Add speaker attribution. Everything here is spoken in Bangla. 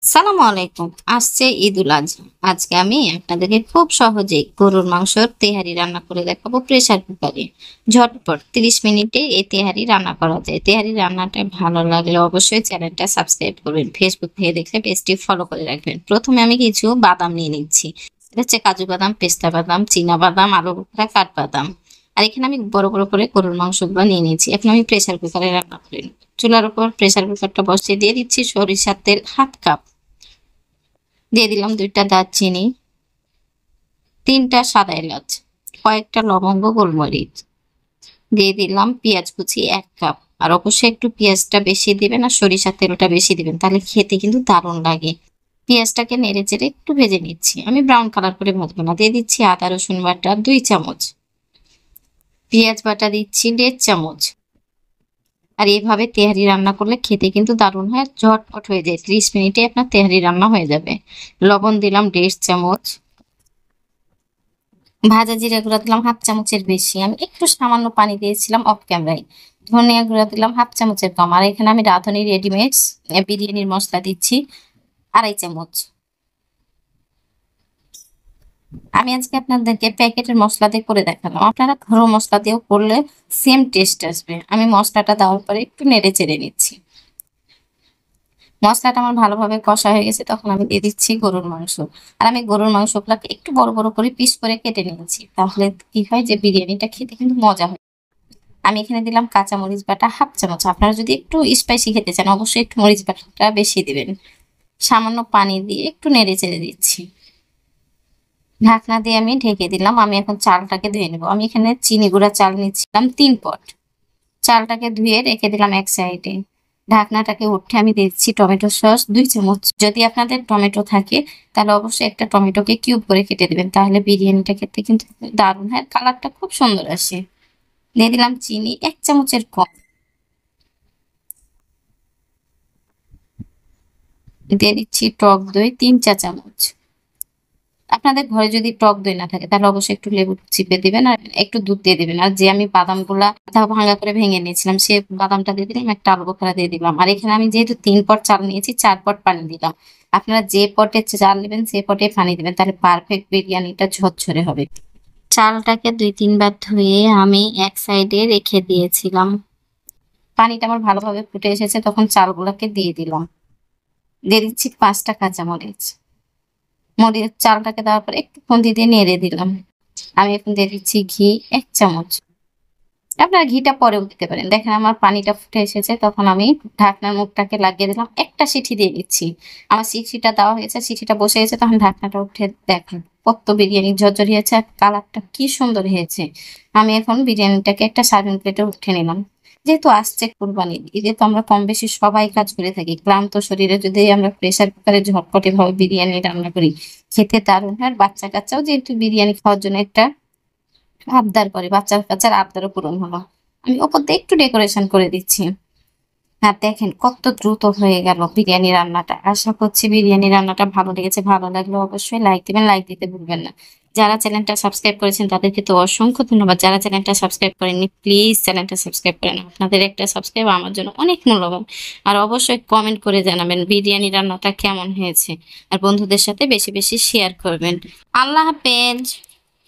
Speaker 1: সালামু আলাইকুম। আসছে ঈদুল আজহা। আজকে আমি আপনাদেরকে খুব সহজেই গরুর মাংসর তেহারি রান্না করে দেখাবো প্রেসার কুকারে। ঝটপট 30 মিনিটে এই তেহারি রান্না করা যায়। তেহারি রান্নাটা ভালো লাগলে অবশ্যই চ্যানেলটা সাবস্ক্রাইব করবেন। ফেসবুক থেকে দেখলে পেজটি ফলো করে রাখবেন। প্রথমে আমি কিছু বাদাম নিয়ে নিচ্ছি। এটা হচ্ছে কাজু বাদাম, পেস্তা বাদাম, চীনা বাদাম, আলু বোখরা, কাঠবাদাম। আর এখানে আমি বড় বড় করে গরুর মাংসগুলো নিয়ে নিয়েছি। এখন আমি প্রেসার কুকারে রান্না করে নিই। চুলার উপর প্রেসার কুকারটা বসিয়ে দিয়ে দিচ্ছি সরিষার তেল 1/2 কাপ। দিয়ে দিলাম 2টা দারচিনি, 3টা সাদা এলাচ, কয়েকটা লবঙ্গ, গোলমরিচ। দিয়ে দিলাম পেঁয়াজ কুচি 1 কাপ। আর অবশ্যই একটু পেঁয়াজটা বেশি দিবেন আর সরিষার তেলটা বেশি দিবেন, তাহলে খেতে কিন্তু দারুণ লাগে। পেঁয়াজটাকে নেড়ে চেড়ে একটু ভেজে নিচ্ছি, আমি ব্রাউন কালার করে ভাজবো না। দিয়ে দিচ্ছি আদা রসুন বাটা 2 চামচ, পেঁয়াজ বাটা দিচ্ছি 1.5 চামচ। আর এইভাবে তেহারি রান্না করলে খেতে কিন্তু দারুণ হয়, ঝটপট হয়ে যায়। 30 মিনিটে আপনার তেহারি রান্না হয়ে যাবে। লবণ দিলাম 1.5 চামচ, ভাজা জিরা গুঁড়া দিলাম 1/2 চামচের বেশি, আমি একটু সামান্য পানি দিয়েছিলাম অফ ক্যামেরায়। ধনিয়া গুঁড়া দিলাম 1/2 চামচের কম। আর এখানে আমি রাঁধুনি রেডিমেড বিরিয়ানির মশলা দিচ্ছি 2.5 চামচ। আমি আজকে আপনাদেরকে প্যাকেটের মশলা দিয়ে করে দেখালাম, আপনারা ঘরোয়া মশলা দিয়েও করলে সেম টেস্ট আসবে। আমি মশলাটা দেওয়ার পরে একটু নেড়ে চেড়ে নিচ্ছি। মশলাটা আমার ভালোভাবে কষা হয়ে গেছে, তখন আমি দিয়ে দিচ্ছি গরুর মাংস। আর আমি গরুর মাংসগুলোকে একটু বড় বড় করে পিস করে কেটে নিয়েছি, তাহলে কি হয় যে বিরিয়ানিটা খেতে কিন্তু মজা হয়। আমি এখানে দিলাম কাঁচা মরিচ বাটা 1/2 চামচ। আপনারা যদি একটু স্পাইসি খেতে চান অবশ্যই একটু মরিচ বাটাটা বেশি দিবেন। সামান্য পানি দিয়ে একটু নেড়ে চেড়ে দিচ্ছি। ঢাকনা দিয়ে আমি ঢেকে দিলাম। আমি এখন চালটাকে ধুয়ে নেব। আমি এখানে চিনি গুঁড়া চাল নিচ্ছিলাম 3 পট। চালটাকে ধুয়ে রেখে দিলাম এক সাইডে। ঢাকনাটাকে উঠে আমি দিচ্ছি টমেটো সস 2 চামচ। যদি আপনাদের টমেটো থাকে তাহলে অবশ্যই একটা টমেটোকে কিউব করে কেটে দিবেন, তাহলে বিরিয়ানিটা খেতে কিন্তু দারুণ হয়, কালারটা খুব সুন্দর আসে। দিয়ে দিলাম চিনি 1 চামচের কম। দিয়ে দিচ্ছি টক দই 3 চা চামচ। আপনাদের ঘরে যদি টক দই না থাকে তাহলে অবশ্যই একটু লেবু চিপে দিবেন আর একটু দুধ দিয়ে দিবেন। আর যে আমি বাদামগুলা ভাঙা করে ভেঙে নিয়েছিলাম সে বাদামটা দিয়ে দিলাম, একটা আলু বোখরা দিয়ে দিলাম। আর এখানে আমি যেহেতু 3 পট চাল নিয়েছি 4 পট পানি দিলাম। আপনারা যে পটে চাল নেবেন সে পটে পানি দিবেন, তাহলে পারফেক্ট বিরিয়ানিটা ঝরঝরে হবে। চালটাকে 2-3 বার ধুয়ে আমি এক সাইডে রেখে দিয়েছিলাম। পানিটা আমার ভালোভাবে ফুটে এসেছে, তখন চালগুলোকে দিয়ে দিলাম। দিয়ে দিচ্ছি 5টা কাঁচামরিচ। চালটাকে দেওয়ার পর একটু খুন্তি দিয়ে নেড়ে দিলাম। আমি এখন দিয়ে দিচ্ছি ঘি 1 চামচ। আপনারা ঘিটা পরেও দিতে পারেন। দেখেন আমার পানিটা ফুটে এসেছে, তখন আমি ঢাকনার মুখটাকে লাগিয়ে দিলাম। একটা সিটি দিয়ে দিচ্ছি। আমার সিটিটা দেওয়া হয়েছে, সিটিটা বসে গেছে, তখন ঢাকনাটা উঠে দেখেন কত বিরিয়ানি ঝরঝরি হয়েছে আর কালারটা কি সুন্দর হয়েছে। আমি এখন বিরিয়ানিটাকে একটা সার্ভিং প্লেটে উঠে নিলাম। যেহেতু আসছে কুরবানি ঈদে, তো আমরা কম বেশি সবাই কাজ করে থাকি, ক্লান্ত শরীরে যদি আমরা প্রেসার কুকারে ঝটপটে ভাবে বিরিয়ানি রান্না করি খেতে দারুণ হয়। আর বাচ্চা কাচ্চাও যেহেতু বিরিয়ানি খাওয়ার জন্য একটা আবদার করে, বাচ্চার কাচ্চার আবদারও পূরণ হলো। আমি ওপর দিয়ে একটু ডেকোরেশন করে দিচ্ছি। আর দেখেন কত দ্রুত হয়ে গেল বিরিয়ানি রান্নাটা। আশা করছি বিরিয়ানি রান্নাটা ভালো লেগেছে। ভালো লাগলে অবশ্যই লাইক দিবেন, লাইক দিতে ভুলবেন না। যারা চ্যানেলটা সাবস্ক্রাইব করেছেন তাদেরকে তো অসংখ্য ধন্যবাদ। যারা চ্যানেলটা সাবস্ক্রাইব করেননি প্লিজ চ্যানেলটা সাবস্ক্রাইব করেন। আপনাদের একটা সাবস্ক্রাইব আমার জন্য অনেক মূল্যবান। আর অবশ্যই কমেন্ট করে জানাবেন বিরিয়ানি রান্নাটা কেমন হয়েছে। আর বন্ধুদের সাথে বেশি বেশি শেয়ার করবেন। আল্লাহ হাফেজ।